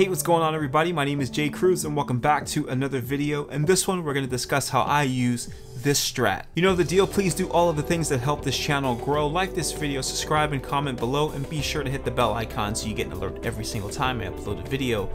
Hey, what's going on everybody? My name is Cruz and welcome back to another video. In this one, we're going to discuss how I use this Strat. You know the deal, please do all of the things that help this channel grow. Like this video, subscribe and comment below, and be sure to hit the bell icon so you get an alert every single time I upload a video.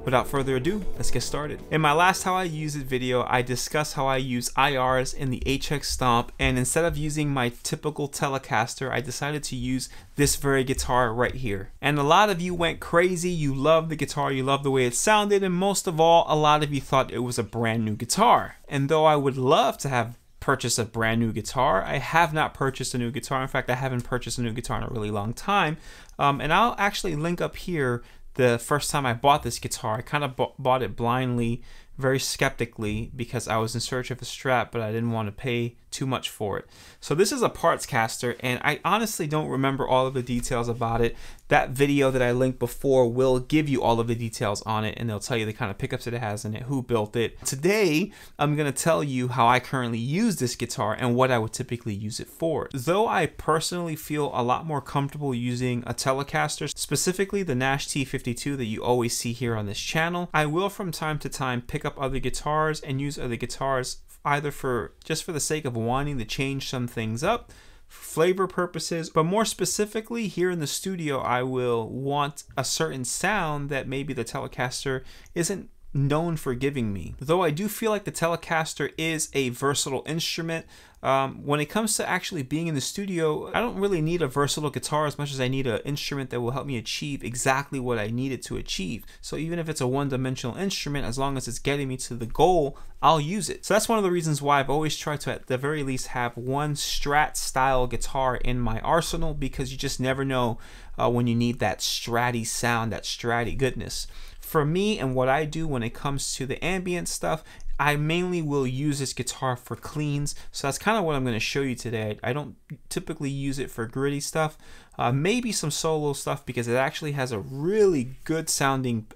Without further ado, let's get started. In my last How I Use It video, I discussed how I use IRs in the HX Stomp, and instead of using my typical Telecaster, I decided to use this very guitar right here. And a lot of you went crazy, you loved the guitar, you loved the way it sounded, and most of all, a lot of you thought it was a brand new guitar. And though I would love to have purchased a brand new guitar, I have not purchased a new guitar. In fact, I haven't purchased a new guitar in a really long time. And I'll actually link up here the first time I bought this guitar. I kind of bought it blindly, very skeptically, because I was in search of a Strat, but I didn't want to pay too much for it. So this is a PARTSCASTer, and I honestly don't remember all of the details about it. That video that I linked before will give you all of the details on it, and they'll tell you the kind of pickups that it has in it, who built it. Today, I'm going to tell you how I currently use this guitar and what I would typically use it for. Though I personally feel a lot more comfortable using a Telecaster, specifically the Nash T52 that you always see here on this channel, I will from time to time pick up other guitars and use other guitars either just for the sake of wanting to change some things up, flavor purposes, but more specifically here in the studio, I will want a certain sound that maybe the Telecaster isn't known for giving me. Though I do feel like the Telecaster is a versatile instrument, when it comes to actually being in the studio, I don't really need a versatile guitar as much as I need an instrument that will help me achieve exactly what I need it to achieve. So even if it's a one-dimensional instrument, as long as it's getting me to the goal, I'll use it. So that's one of the reasons why I've always tried to at the very least have one Strat style guitar in my arsenal, because you just never know when you need that Stratty sound, that Stratty goodness. For me and what I do when it comes to the ambient stuff, I mainly will use this guitar for cleans, so that's kind of what I'm going to show you today. I don't typically use it for gritty stuff, maybe some solo stuff, because it actually has a really good sounding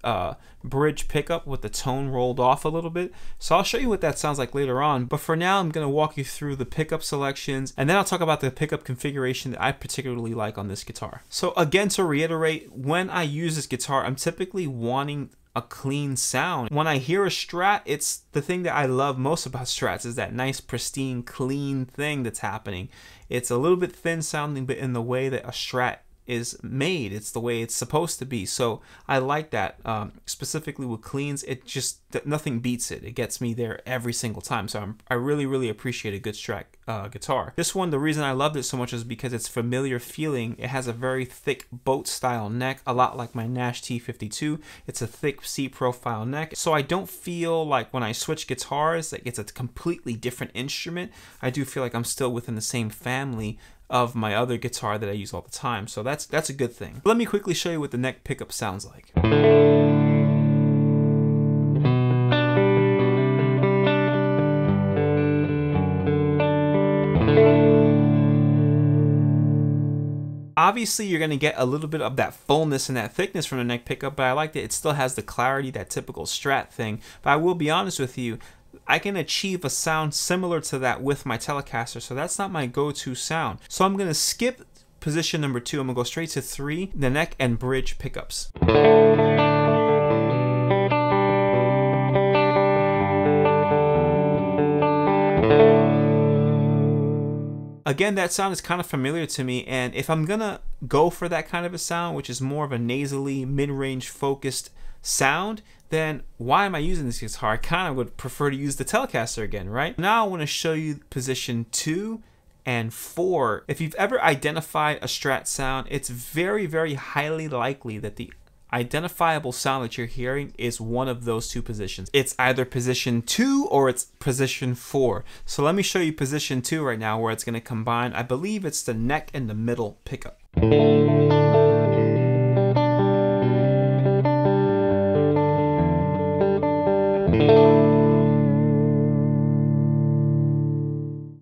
bridge pickup with the tone rolled off a little bit. So I'll show you what that sounds like later on, but for now I'm going to walk you through the pickup selections, and then I'll talk about the pickup configuration that I particularly like on this guitar. So again, to reiterate, when I use this guitar, I'm typically wanting a clean sound. When I hear a Strat, it's the thing that I love most about Strats is that nice, pristine, clean thing that's happening. It's a little bit thin sounding, but in the way that a Strat is made, it's the way it's supposed to be. So I like that. Specifically with cleans, it just, nothing beats it. It gets me there every single time. So I really appreciate a good Strat guitar. This one, the reason I loved it so much is because it's familiar feeling. It has a very thick boat style neck, a lot like my Nash T52. It's a thick C profile neck. So I don't feel like when I switch guitars that it's a completely different instrument. I do feel like I'm still within the same family of my other guitar that I use all the time. So that's a good thing. Let me quickly show you what the neck pickup sounds like. Obviously, you're going to get a little bit of that fullness and that thickness from the neck pickup, but I like that it still has the clarity, that typical Strat thing. But I will be honest with you, I can achieve a sound similar to that with my Telecaster, so that's not my go-to sound. So I'm going to skip position number 2. I'm going to go straight to 3, the neck and bridge pickups. Again, that sound is kind of familiar to me, and if I'm gonna go for that kind of a sound, which is more of a nasally, mid-range focused sound, then why am I using this guitar? I kind of would prefer to use the Telecaster again, right? Now I want to show you position 2 and 4. If you've ever identified a Strat sound, it's very highly likely that the identifiable sound that you're hearing is one of those two positions. It's either position 2 or it's position 4. So let me show you position 2 right now, where it's going to combine, I believe it's the neck and the middle pickup.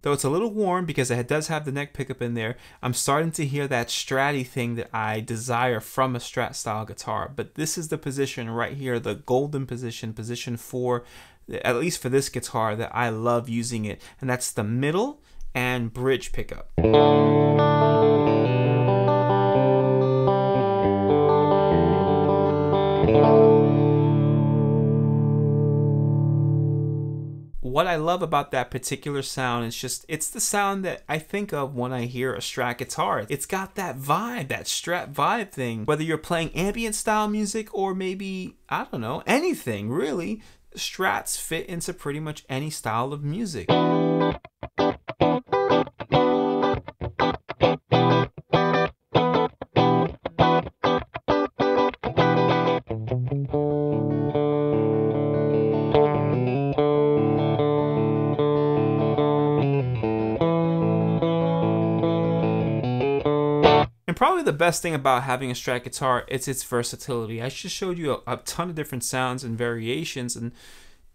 Though it's a little warm because it does have the neck pickup in there, I'm starting to hear that Stratty thing that I desire from a Strat style guitar. But this is the position right here, the golden position, position 4, at least for this guitar, that I love using it. And that's the middle and bridge pickup. what I love about that particular sound is just, it's the sound that I think of when I hear a Strat guitar. It's got that vibe, that Strat vibe thing. Whether you're playing ambient style music or maybe, I don't know, anything really, Strats fit into pretty much any style of music. And probably the best thing about having a Strat guitar is its versatility. I just showed you a ton of different sounds and variations, and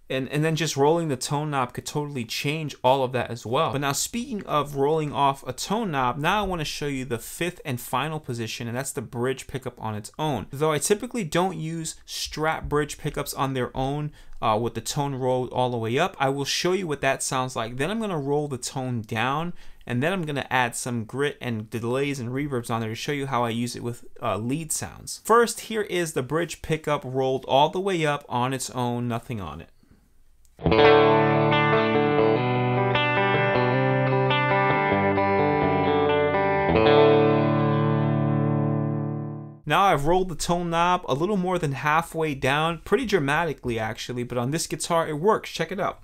then just rolling the tone knob could totally change all of that as well. But now, speaking of rolling off a tone knob, now I want to show you the fifth and final position, and that's the bridge pickup on its own. Though I typically don't use Strat bridge pickups on their own with the tone rolled all the way up, I will show you what that sounds like. Then I'm going to roll the tone down, and then I'm going to add some grit and delays and reverbs on there to show you how I use it with lead sounds. First, here is the bridge pickup rolled all the way up on its own, nothing on it. Now I've rolled the tone knob a little more than halfway down, pretty dramatically actually, but on this guitar it works. Check it out.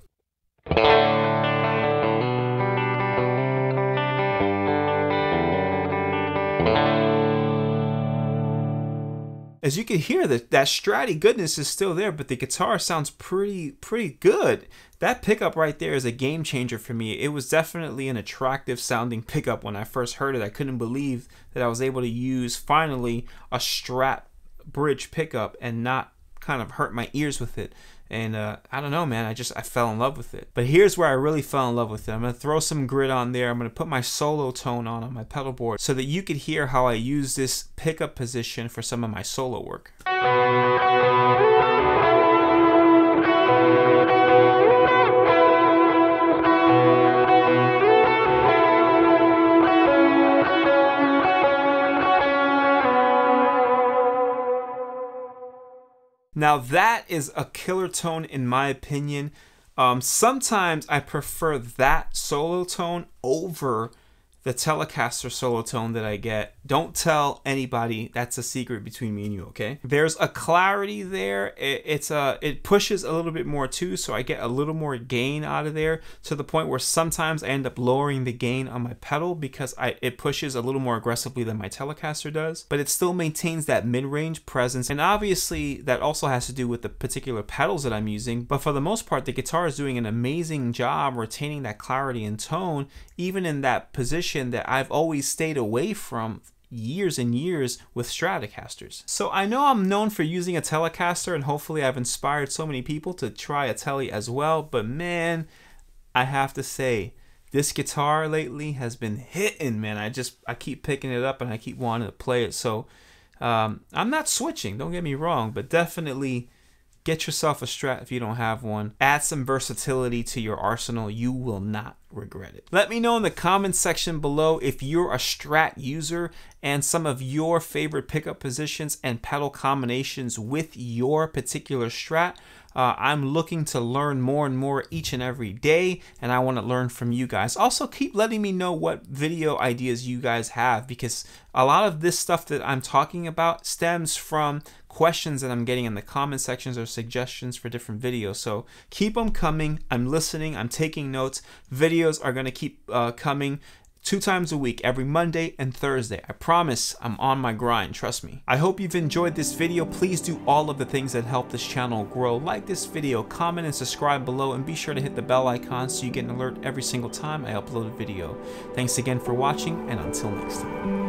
As you can hear, that Stratty goodness is still there, but the guitar sounds pretty good. That pickup right there is a game changer for me. It was definitely an attractive sounding pickup when I first heard it. I couldn't believe that I was able to use finally a Strat bridge pickup and not kind of hurt my ears with it. And I don't know, man, I fell in love with it. But here's where I really fell in love with it. I'm going to throw some grit on there. I'm going to put my solo tone on my pedal board so that you could hear how I use this pickup position for some of my solo work. Now that is a killer tone in my opinion. Sometimes I prefer that solo tone over the Telecaster solo tone that I get. Don't tell anybody, that's a secret between me and you, okay? There's a clarity there. It pushes a little bit more too, so I get a little more gain out of there, to the point where sometimes I end up lowering the gain on my pedal because it pushes a little more aggressively than my Telecaster does, but it still maintains that mid-range presence. And obviously that also has to do with the particular pedals that I'm using, but for the most part the guitar is doing an amazing job retaining that clarity and tone, even in that position that I've always stayed away from years and years with Stratocasters. So I know I'm known for using a Telecaster, and hopefully I've inspired so many people to try a Tele as well, but man, I have to say, this guitar lately has been hitting, man. I keep picking it up and I keep wanting to play it. So I'm not switching, don't get me wrong, but definitely get yourself a Strat if you don't have one. Add some versatility to your arsenal. You will not regret it. Let me know in the comments section below if you're a Strat user and some of your favorite pickup positions and pedal combinations with your particular Strat. I'm looking to learn more and more each and every day, and I want to learn from you guys. Also, keep letting me know what video ideas you guys have, because a lot of this stuff that I'm talking about stems from questions that I'm getting in the comment sections or suggestions for different videos. So keep them coming. I'm listening. I'm taking notes. Videos are going to keep coming 2 times a week, every Monday and Thursday. I promise I'm on my grind, trust me. I hope you've enjoyed this video. Please do all of the things that help this channel grow. Like this video, comment and subscribe below, and be sure to hit the bell icon so you get an alert every single time I upload a video. Thanks again for watching, and until next time.